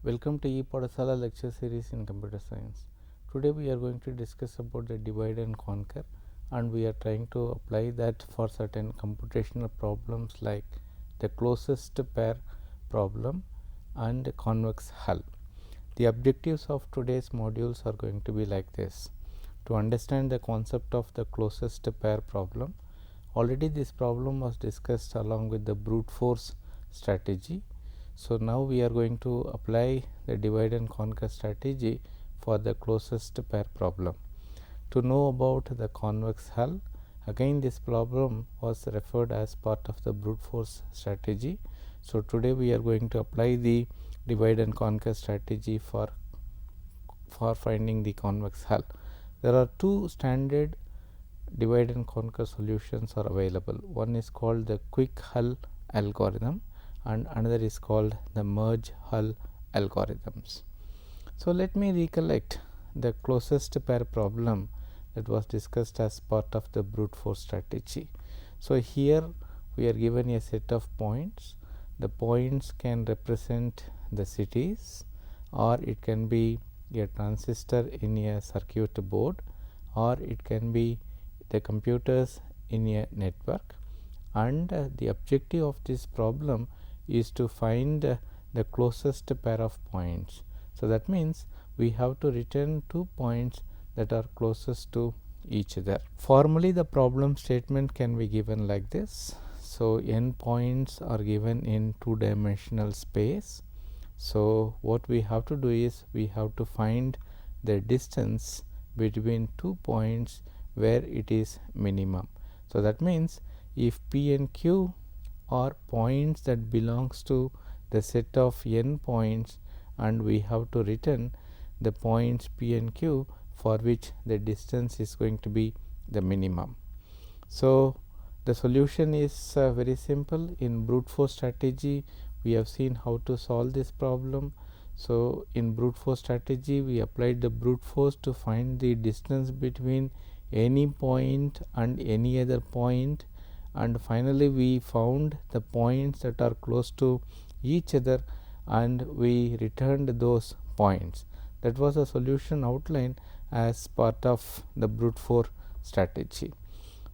Welcome to ePadasala lecture series in computer science. Today we are going to discuss about the divide and conquer, and we are trying to apply that for certain computational problems like the closest pair problem and convex hull. The objectives of today's modules are going to be like this: to understand the concept of the closest pair problem. Already this problem was discussed along with the brute force strategy. So now we are going to apply the divide and conquer strategy for the closest pair problem. To know about the convex hull, again this problem was referred as part of the brute force strategy. So today we are going to apply the divide and conquer strategy for finding the convex hull. There are two standard divide and conquer solutions are available. One is called the quick hull algorithm and another is called the merge hull algorithms. So let me recollect the closest pair problem that was discussed as part of the brute force strategy. So here we are given a set of points. The points can represent the cities, or it can be a transistor in a circuit board, or it can be the computers in a network, and the objective of this problem is to find the closest pair of points. So that means we have to return 2 points that are closest to each other. Formally the problem statement can be given like this. So n points are given in 2-dimensional space. So what we have to do is we have to find the distance between 2 points where it is minimum. So that means if P and Q are points that belongs to the set of n points, and we have to return the points P and Q for which the distance is going to be the minimum. So the solution is very simple. In brute force strategy we have seen how to solve this problem. So in brute force strategy we applied the brute force to find the distance between any point and any other point, and finally we found the points that are close to each other and we returned those points. That was a solution outline as part of the brute force strategy.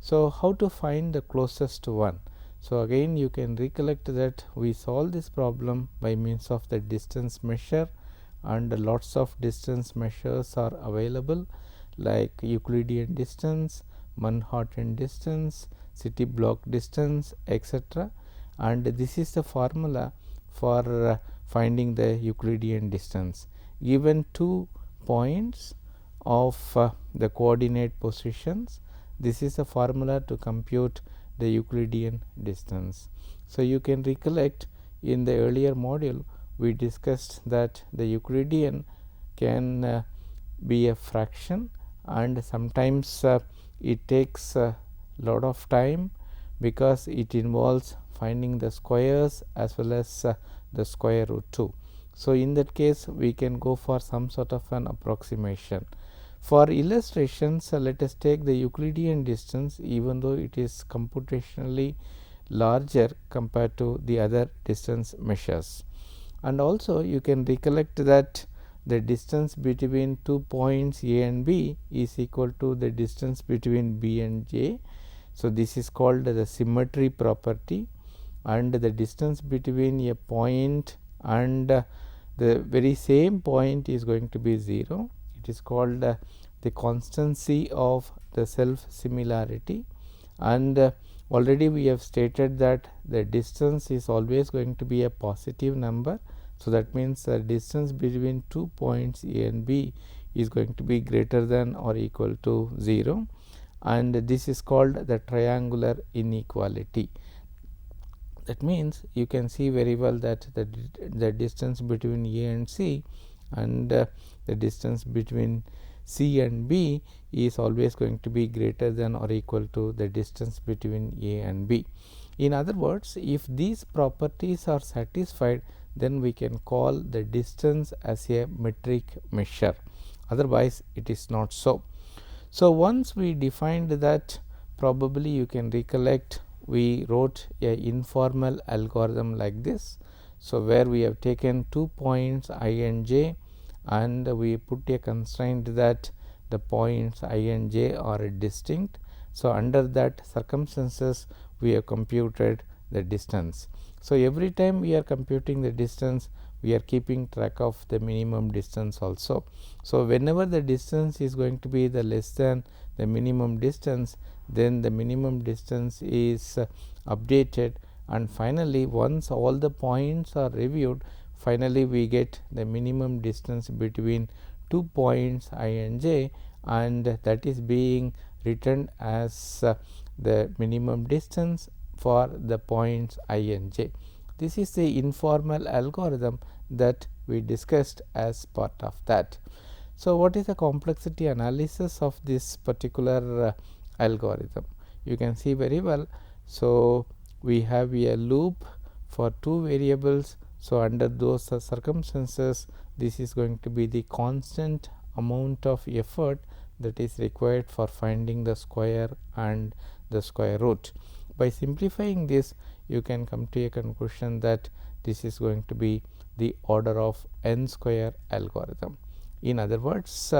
So how to find the closest one? So again you can recollect that we solve this problem by means of the distance measure, and lots of distance measures are available like Euclidean distance, Manhattan distance, city block distance, etc. And this is the formula for finding the Euclidean distance. Given 2 points of the coordinate positions, this is the formula to compute the Euclidean distance. So you can recollect in the earlier module we discussed that the Euclidean can be a fraction, and sometimes it takes a lot of time because it involves finding the squares as well as the square root 2. So in that case we can go for some sort of an approximation. For illustrations let us take the Euclidean distance, even though it is computationally larger compared to the other distance measures. And also you can recollect that the distance between 2 points A and B is equal to the distance between B and J. So this is called the symmetry property, and the distance between a point and the very same point is going to be 0. It is called the constancy of the self similarity, and already we have stated that the distance is always going to be a positive number. So that means the distance between 2 points A and B is going to be greater than or equal to 0, and this is called the triangular inequality. That means you can see very well that the distance between A and C and the distance between C and B is always going to be greater than or equal to the distance between A and B. In other words, if these properties are satisfied, then we can call the distance as a metric measure. Otherwise it is not so. So once we defined that, probably you can recollect we wrote a informal algorithm like this. So, where we have taken 2 points I and j, and we put a constraint that the points I and j are distinct. So, under that circumstances we have computed the distance. So, every time we are computing the distance, we are keeping track of the minimum distance also. So, whenever the distance is going to be the less than the minimum distance, then the minimum distance is updated, and finally once all the points are reviewed, finally we get the minimum distance between 2 points I and j, and that is being written as the minimum distance for the points I and j. This is the informal algorithm that we discussed as part of that. So, what is the complexity analysis of this particular algorithm? You can see very well. So, we have a loop for 2 variables. So, under those circumstances, this is going to be the constant amount of effort that is required for finding the square and the square root. By simplifying this, you can come to a conclusion that this is going to be the order of n square algorithm. In other words,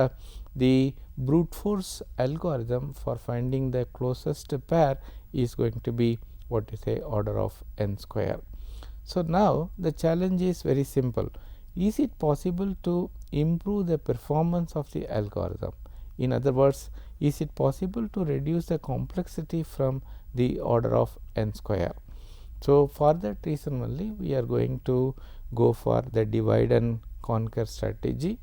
the brute force algorithm for finding the closest pair is going to be what you say order of n square. So, now the challenge is very simple. Is it possible to improve the performance of the algorithm? In other words, is it possible to reduce the complexity from the order of n square? So, for that reason only we are going to go for the divide and conquer strategy.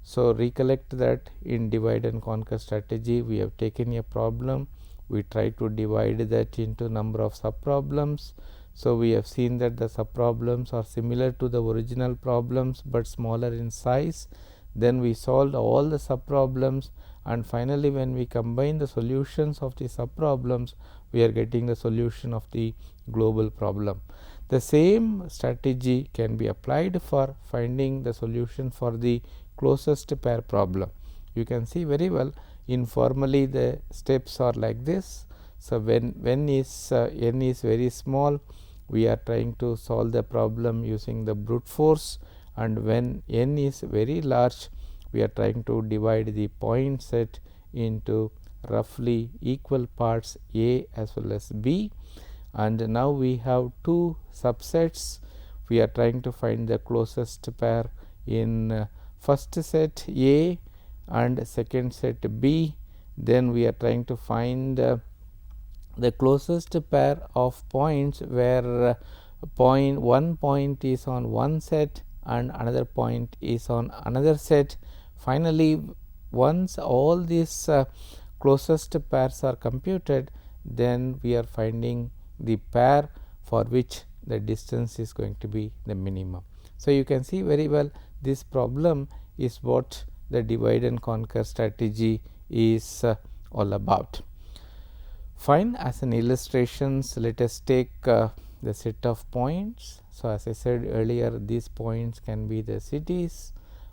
So, recollect that in divide and conquer strategy we have taken a problem, we try to divide that into number of sub problems. So, we have seen that the sub problems are similar to the original problems, but smaller in size. Then we solved all the sub problems, and finally, when we combine the solutions of the sub problems, we are getting the solution of the global problem. The same strategy can be applied for finding the solution for the closest pair problem. You can see very well informally the steps are like this. So, when n is very small, we are trying to solve the problem using the brute force, and when n is very large, we are trying to divide the point set into roughly equal parts A as well as B, and now we have 2 subsets. We are trying to find the closest pair in first set A and second set B. Then we are trying to find the closest pair of points where one point is on one set and another point is on another set. Finally, once all these closest pairs are computed, then we are finding the pair for which the distance is going to be the minimum. So, you can see very well this problem is what the divide and conquer strategy is all about. Fine, as an illustrations, let us take the set of points. So, as I said earlier, these points can be the cities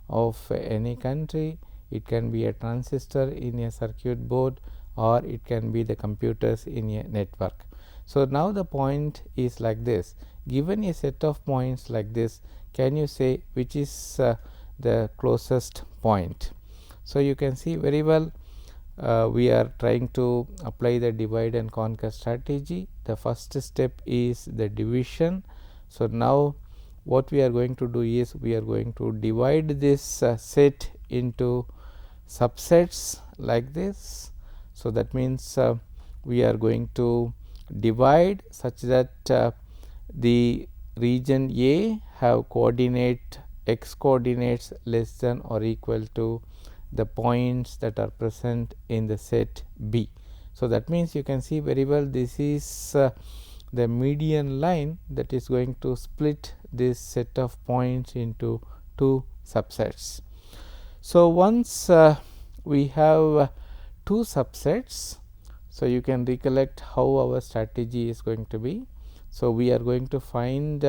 of any country, it can be a transistor in a circuit board, or it can be the computers in a network. So, now the point is like this. Given a set of points like this, can you say which is the closest point? So, you can see very well we are trying to apply the divide and conquer strategy. The first step is the division. So, now what we are going to do is we are going to divide this set into subsets like this. So, that means we are going to divide such that the region A have coordinate x coordinates less than or equal to the points that are present in the set B. So, that means you can see very well this is the median line that is going to split this set of points into 2 subsets. So, once we have 2 subsets, so you can recollect how our strategy is going to be. So, we are going to find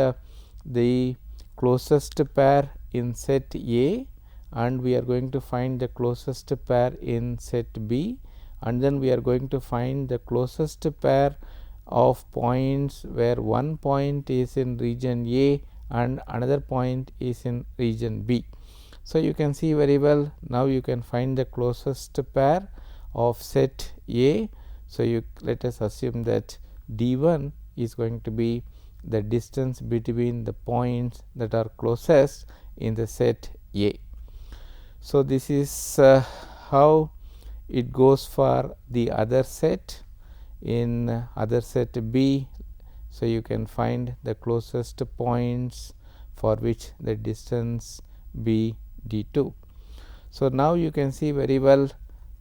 the closest pair in set A, and we are going to find the closest pair in set B, and then we are going to find the closest pair of points where one point is in region A and another point is in region B. So, you can see very well, now you can find the closest pair of set A. So, let us assume that D1 is going to be the distance between the points that are closest in the set A. So, this is how it goes for the other set. In other set B, so you can find the closest points for which the distance be D2. So, now you can see very well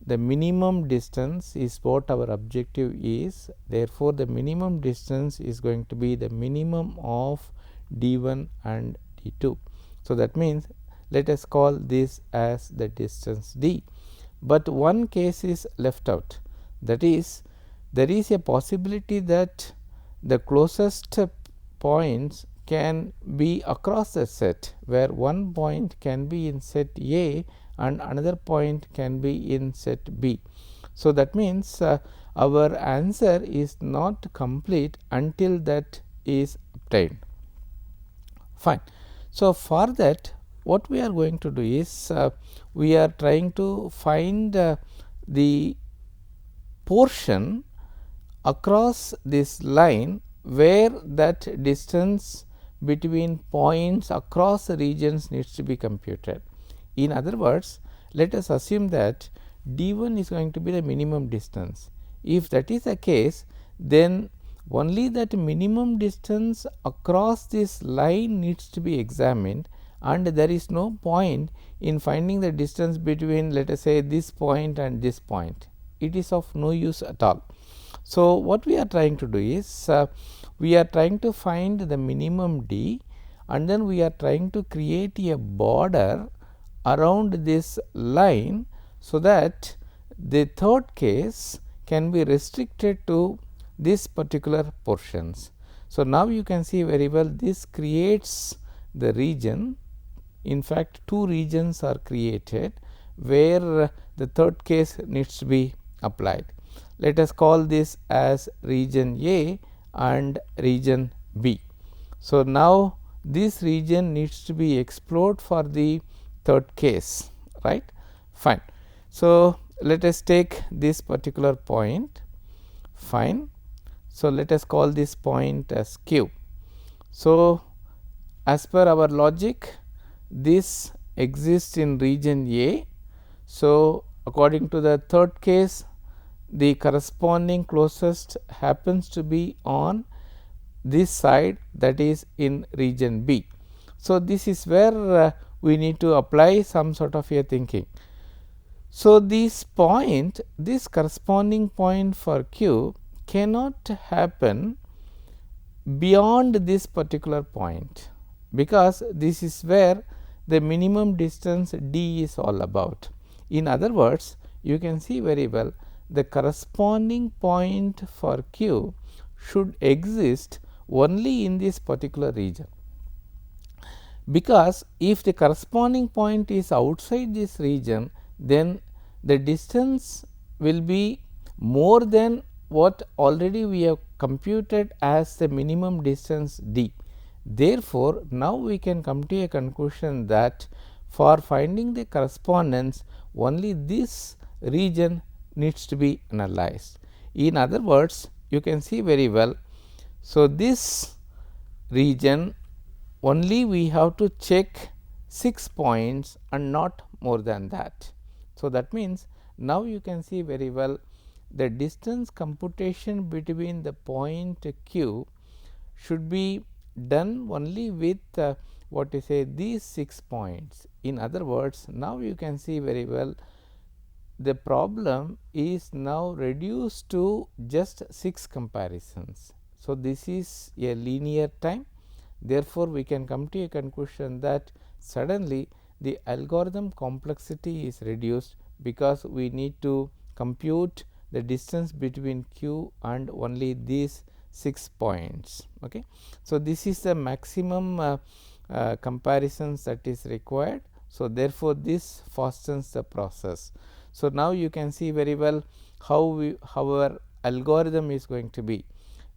the minimum distance is what our objective is. Therefore, the minimum distance is going to be the minimum of D1 and D2. So, that means let us call this as the distance D, but one case is left out, that is, there is a possibility that the closest points can be across the set, where one point can be in set A and another point can be in set B. So, that means our answer is not complete until that is obtained. Fine. So, for that what we are going to do is we are trying to find the portion across this line where that distance between points across the regions needs to be computed. In other words, let us assume that D1 is going to be the minimum distance. If that is the case, then only that minimum distance across this line needs to be examined, and there is no point in finding the distance between, let us say, this point and this point. It is of no use at all. So, what we are trying to do is we are trying to find the minimum D, and then we are trying to create a border around this line, so that the third case can be restricted to this particular portions. So, now you can see very well this creates the region. In fact, two regions are created where the third case needs to be applied. Let us call this as region A and region B. So, now this region needs to be explored for the third case, right? Fine. So, let us take this particular point. Fine. So, let us call this point as Q. So, as per our logic, this exists in region A. So, according to the third case, the corresponding closest happens to be on this side, that is in region B. So, this is where we need to apply some sort of a thinking. So, this point, this corresponding point for Q cannot happen beyond this particular point, because this is where the minimum distance D is all about. In other words, you can see very well the corresponding point for Q should exist only in this particular region, because if the corresponding point is outside this region, then the distance will be more than what already we have computed as the minimum distance D. Therefore, now we can come to a conclusion that for finding the correspondence, only this region needs to be analyzed. In other words, you can see very well. So, this region only we have to check 6 points and not more than that. So, that means, now you can see very well the distance computation between the point Q should be done only with what you say these 6 points. In other words, now you can see very well the problem is now reduced to just 6 comparisons. So, this is a linear time. Therefore, we can come to a conclusion that suddenly the algorithm complexity is reduced, because we need to compute the distance between Q and only these 6 points. Okay. So, this is the maximum comparisons that is required. So, therefore, this fastens the process. So, now you can see very well how our algorithm is going to be.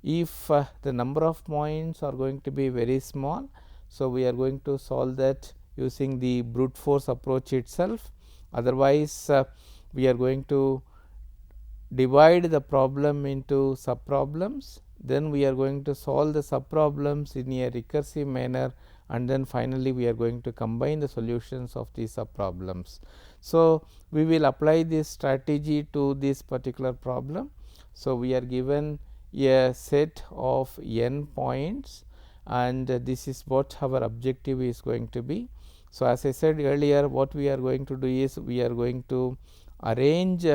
If the number of points are going to be very small, So, we are going to solve that using the brute force approach itself. Otherwise, we are going to divide the problem into sub problems, then we are going to solve the sub problems in a recursive manner, and then finally, we are going to combine the solutions of these sub problems. So, we will apply this strategy to this particular problem. So, we are given a set of n points, and this is what our objective is going to be. So, as I said earlier, what we are going to do is we are going to arrange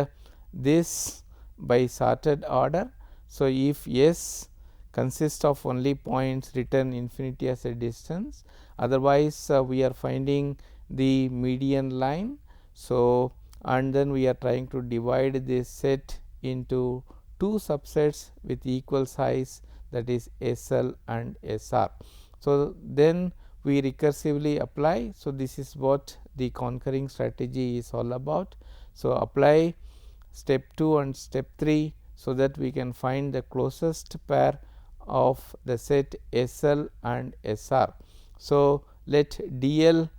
this by sorted order. So, if S consists of only points, return infinity as a distance, otherwise we are finding the median line. So, and then we are trying to divide this set into two subsets with equal size, that is SL and SR. So, then we recursively apply. So, this is what the conquering strategy is all about. So, apply step 2 and step 3, so that we can find the closest pair of the set SL and SR. So, let DL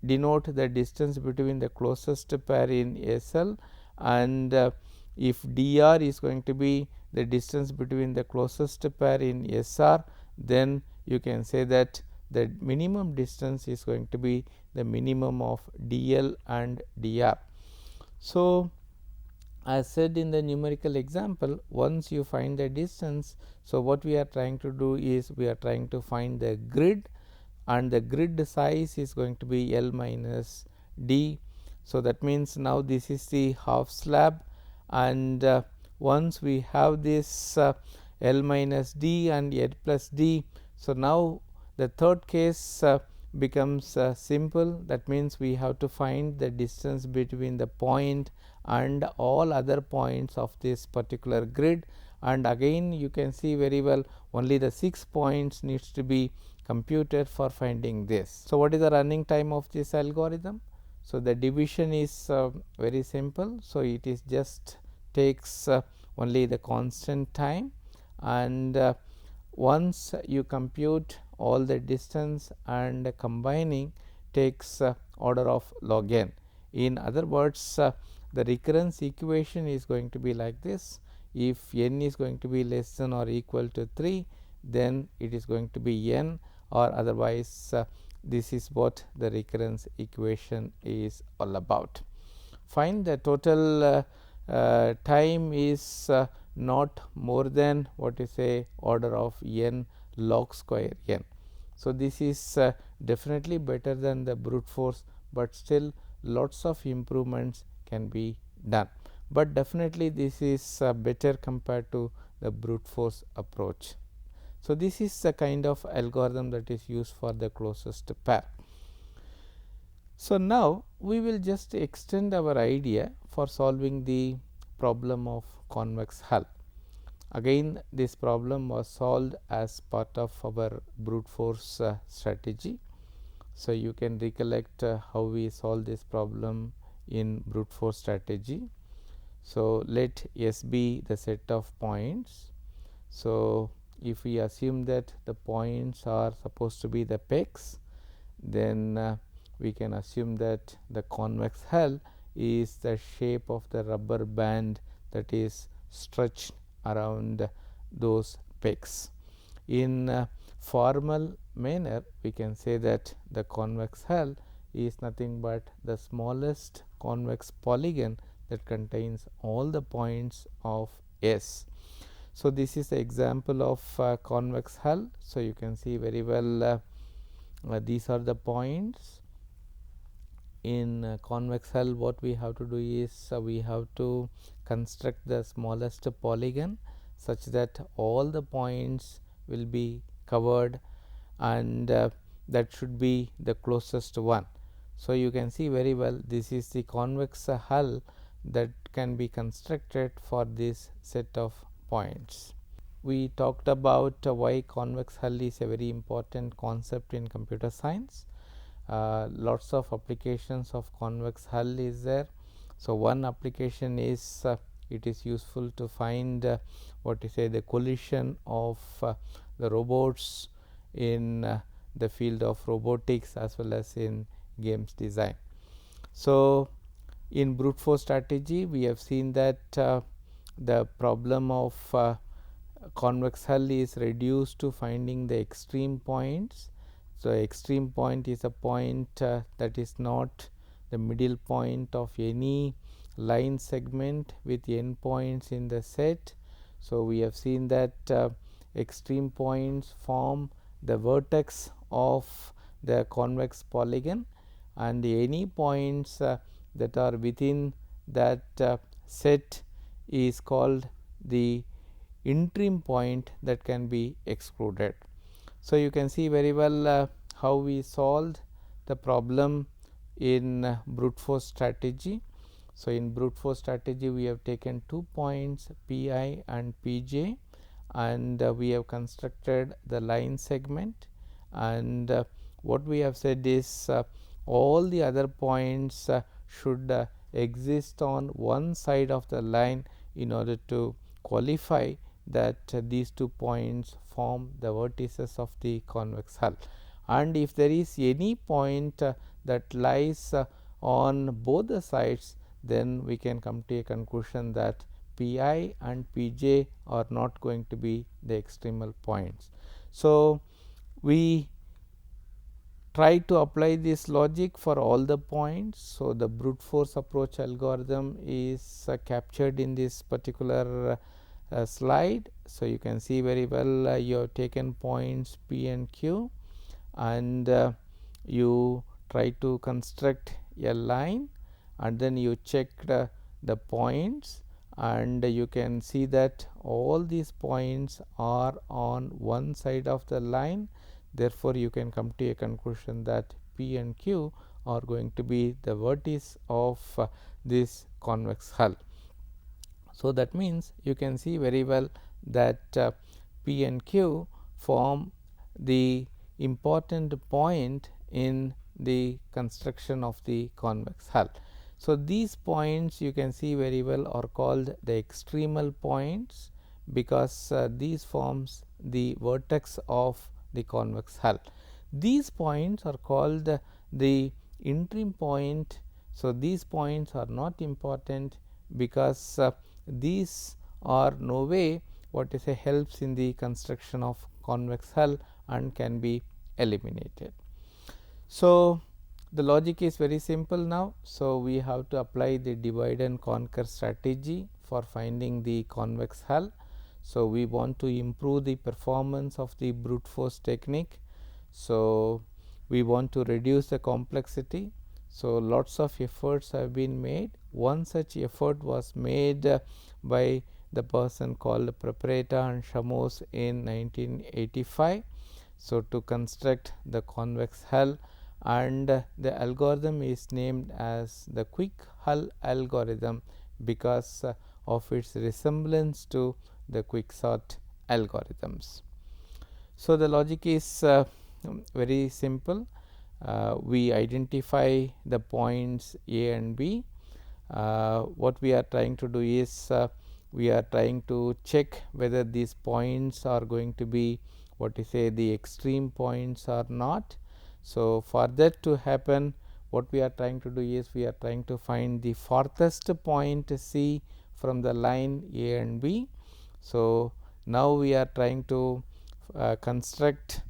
denote the distance between the closest pair in SL, and if DR is going to be the distance between the closest pair in SR, then you can say that the minimum distance is going to be the minimum of DL and DR. So, as said in the numerical example, once you find the distance, so what we are trying to do is we are trying to find the grid, and the grid size is going to be L minus D. So, that means now this is the half slab, and once we have this L minus D and L plus D. So, now the third case becomes simple. That means we have to find the distance between the point and all other points of this particular grid, and again you can see very well only the 6 points needs to be computed for finding this. So, what is the running time of this algorithm? So, the division is very simple. So, it is just takes only the constant time, and once you compute all the distance and combining takes order of log n. In other words, the recurrence equation is going to be like this. If n is going to be less than or equal to 3, then it is going to be n, or otherwise this is what the recurrence equation is all about. Find the total time is not more than what is a order of n log square n. So, this is definitely better than the brute force, but still lots of improvements can be done, but definitely this is better compared to the brute force approach. So, this is the kind of algorithm that is used for the closest pair. So, now we will just extend our idea for solving the problem of convex hull. Again, this problem was solved as part of our brute force strategy. So, you can recollect how we solve this problem in brute force strategy. So, let S be the set of points. So, if we assume that the points are supposed to be the pegs, then we can assume that the convex hull is the shape of the rubber band that is stretched around those pegs. In formal manner, we can say that the convex hull is nothing but the smallest convex polygon that contains all the points of S. So, this is the example of convex hull. So, you can see very well these are the points. In convex hull, what we have to do is we have to construct the smallest polygon such that all the points will be covered, and that should be the closest one. So, you can see very well this is the convex hull that can be constructed for this set of points. We talked about why convex hull is a very important concept in computer science. Lots of applications of convex hull is there. So, one application is it is useful to find what you say the collision of the robots in the field of robotics as well as in games design. So, in brute force strategy, we have seen that the problem of convex hull is reduced to finding the extreme points. So, extreme point is a point that is not the middle point of any line segment with n points in the set. So, we have seen that extreme points form the vertex of the convex polygon, and any points that are within that set is called the interim point that can be excluded. So, you can see very well how we solved the problem in brute force strategy. So, in brute force strategy, we have taken 2 points Pi and Pj, and we have constructed the line segment, and what we have said is all the other points should exist on one side of the line in order to qualify that these 2 points form the vertices of the convex hull. And if there is any point that lies on both the sides, then we can come to a conclusion that Pi and Pj are not going to be the extremal points. So, we try to apply this logic for all the points. So, the brute force approach algorithm is captured in this particular slide. So, you can see very well you have taken points P and Q, and you try to construct a line, and then you check the points, and you can see that all these points are on one side of the line. Therefore, you can come to a conclusion that P and Q are going to be the vertices of this convex hull. So, that means you can see very well that P and Q form the important point in the construction of the convex hull. So, these points you can see very well are called the extremal points, because these forms the vertex of the convex hull. These points are called the interim point. So, these points are not important because these are no way what is a helps in the construction of convex hull and can be eliminated. So, the logic is very simple now. So, we have to apply the divide and conquer strategy for finding the convex hull. So, we want to improve the performance of the brute force technique. So, we want to reduce the complexity. So, lots of efforts have been made. One such effort was made by the person called Preparata and Shamos in 1985. So, to construct the convex hull, and the algorithm is named as the quick hull algorithm because of its resemblance to the quicksort algorithms. So, the logic is very simple. We identify the points A and B. What we are trying to do is we are trying to check whether these points are going to be what we say the extreme points or not. So, for that to happen, what we are trying to do is we are trying to find the farthest point C from the line A and B. So, now we are trying to construct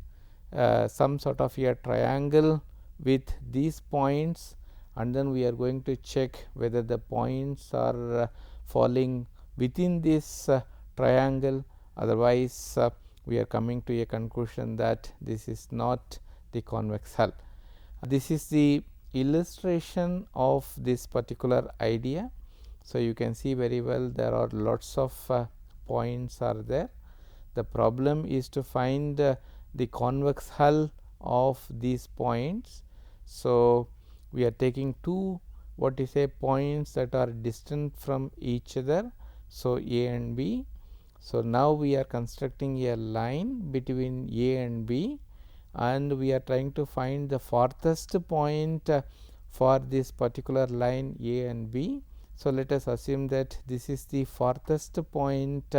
some sort of a triangle with these points, and then we are going to check whether the points are falling within this triangle. Otherwise, we are coming to a conclusion that this is not the convex hull. This is the illustration of this particular idea. So, you can see very well there are lots of points are there. The problem is to find the convex hull of these points. So, we are taking two what is a points that are distant from each other. So, A and B. So, now we are constructing a line between A and B, and we are trying to find the farthest point for this particular line A and B. So, let us assume that this is the farthest point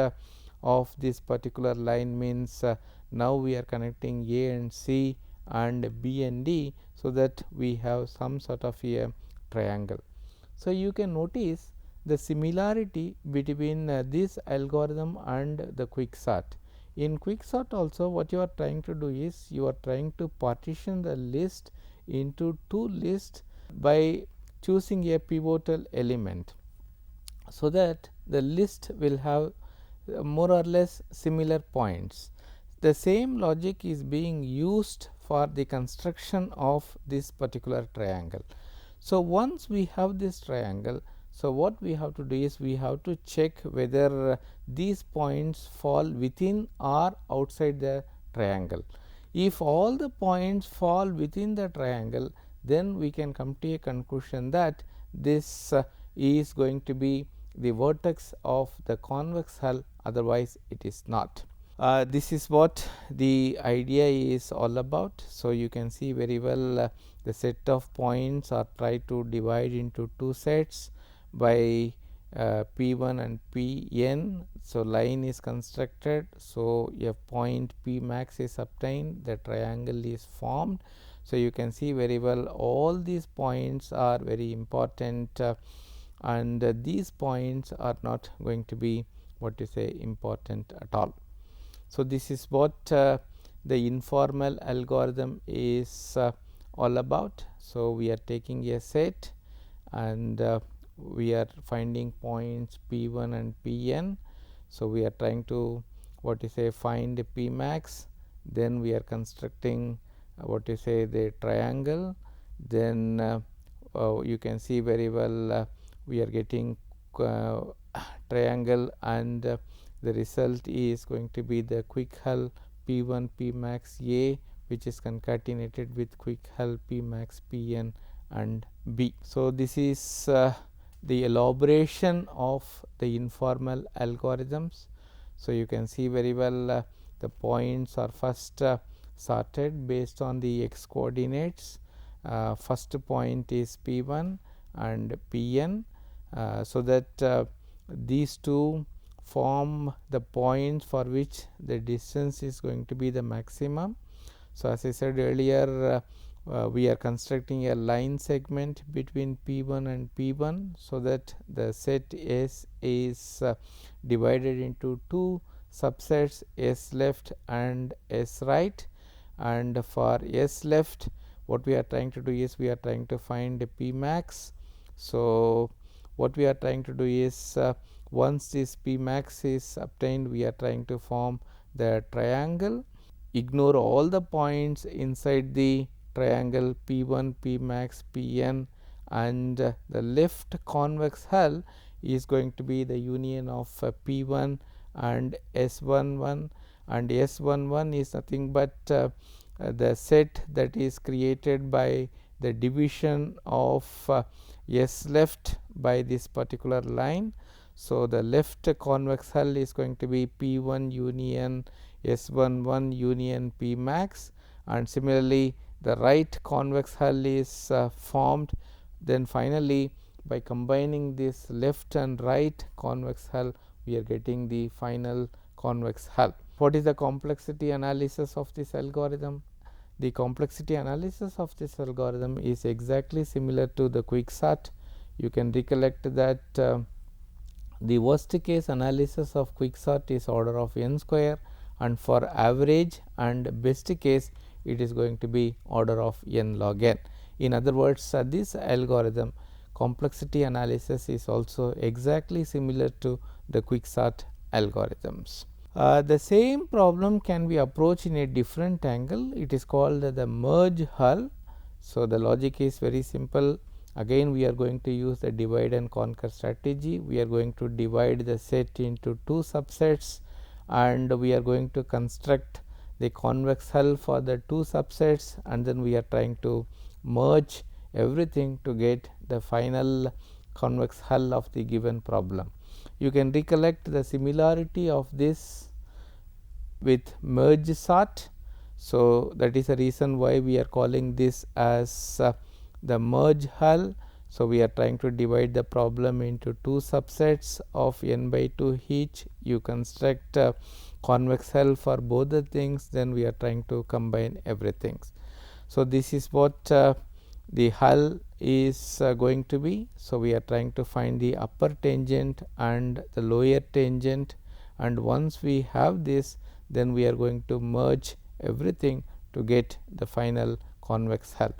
of this particular line, means now we are connecting A and C and B and D, so that we have some sort of a triangle. So, you can notice the similarity between this algorithm and the quicksort. In quicksort also, what you are trying to do is you are trying to partition the list into two lists by choosing a pivotal element, so that the list will have more or less similar points. The same logic is being used for the construction of this particular triangle. So, once we have this triangle, so what we have to do is we have to check whether these points fall within or outside the triangle. If all the points fall within the triangle, then we can come to a conclusion that this is going to be the vertex of the convex hull, otherwise it is not. This is what the idea is all about. So, you can see very well the set of points are tried to divide into two sets by P1 and Pn. So, line is constructed. So, a point P max is obtained, the triangle is formed. So, you can see very well all these points are very important and these points are not going to be what you say important at all. So, this is what the informal algorithm is all about. So, we are taking a set and we are finding points P1 and Pn. So, we are trying to what you say find P max, then we are constructing what you say the triangle, then you can see very well we are getting triangle and the result is going to be the quick hull P1 P max A, which is concatenated with quick hull P max Pn and B. So, this is the elaboration of the informal algorithms. So, you can see very well the points are first sorted based on the x coordinates. First point is P1 and Pn, so that these two form the points for which the distance is going to be the maximum. So, as I said earlier, we are constructing a line segment between P1 and P1, so that the set S is divided into two subsets, S left and S right, and for S left what we are trying to do is we are trying to find P max. So, what we are trying to do is once this P max is obtained, we are trying to form the triangle. Ignore all the points inside the triangle P1, P max, Pn, and the left convex hull is going to be the union of P1 and S11, and S11 is nothing but the set that is created by the division of S left by this particular line. So, the left convex hull is going to be P1 union S11 union P max, and similarly the right convex hull is formed. Then finally, by combining this left and right convex hull, we are getting the final convex hull. What is the complexity analysis of this algorithm? The complexity analysis of this algorithm is exactly similar to the quicksort. You can recollect that the worst case analysis of quicksort is order of n square, and for average and best case it is going to be order of n log n. In other words, this algorithm complexity analysis is also exactly similar to the quicksort algorithms. The same problem can be approached in a different angle. It is called the merge hull. So, the logic is very simple. Again, we are going to use the divide and conquer strategy. We are going to divide the set into two subsets, and we are going to construct the convex hull for the two subsets, and then we are trying to merge everything to get the final convex hull of the given problem. You can recollect the similarity of this with merge sort. So, that is the reason why we are calling this as the merge hull. So, we are trying to divide the problem into two subsets of n by 2 each. You construct convex hull for both the things, then we are trying to combine everything. So, this is what the hull is going to be. So, we are trying to find the upper tangent and the lower tangent, and once we have this, then we are going to merge everything to get the final convex hull.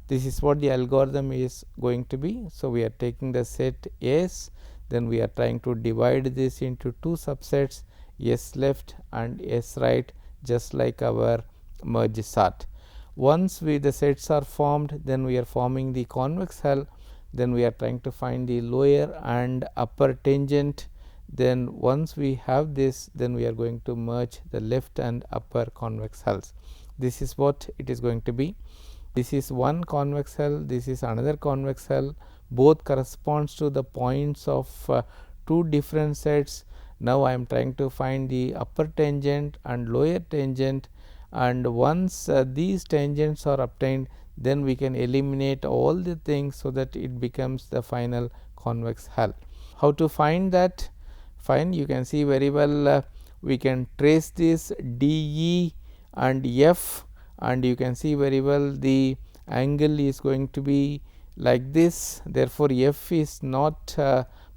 This is what the algorithm is going to be. So, we are taking the set S, then we are trying to divide this into two subsets, S left and S right, just like our merge sort. Once the sets are formed, then we are forming the convex hull, then we are trying to find the lower and upper tangent. Then once we have this, then we are going to merge the left and upper convex hulls. This is what it is going to be. This is one convex hull, this is another convex hull, both corresponds to the points of two different sets. Now, I am trying to find the upper tangent and lower tangent, and once these tangents are obtained, then we can eliminate all the things so that it becomes the final convex hull. How to find that? Fine, you can see very well, we can trace this DE and F, and you can see very well the angle is going to be like this. Therefore, F is not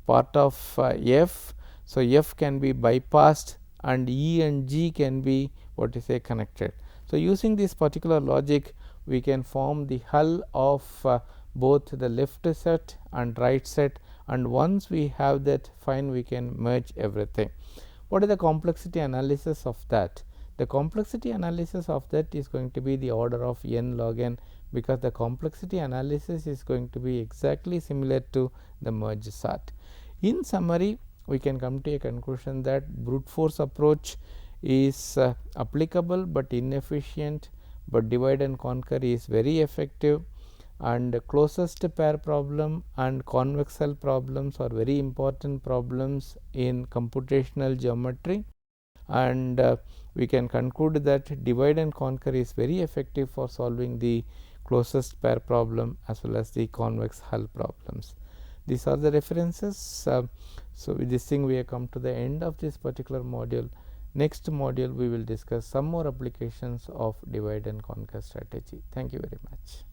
part of F. So, F can be bypassed and E and G can be what is say connected. So, using this particular logic, we can form the hull of both the left set and right set, and once we have that, fine, we can merge everything. What is the complexity analysis of that? The complexity analysis of that is going to be the order of n log n, because the complexity analysis is going to be exactly similar to the merge sort. In summary, we can come to a conclusion that brute force approach is applicable but inefficient, but divide and conquer is very effective, and closest pair problem and convex hull problems are very important problems in computational geometry, and we can conclude that divide and conquer is very effective for solving the closest pair problem as well as the convex hull problems. These are the references. So, with this thing we have come to the end of this particular module. Next module we will discuss some more applications of divide and conquer strategy. Thank you very much.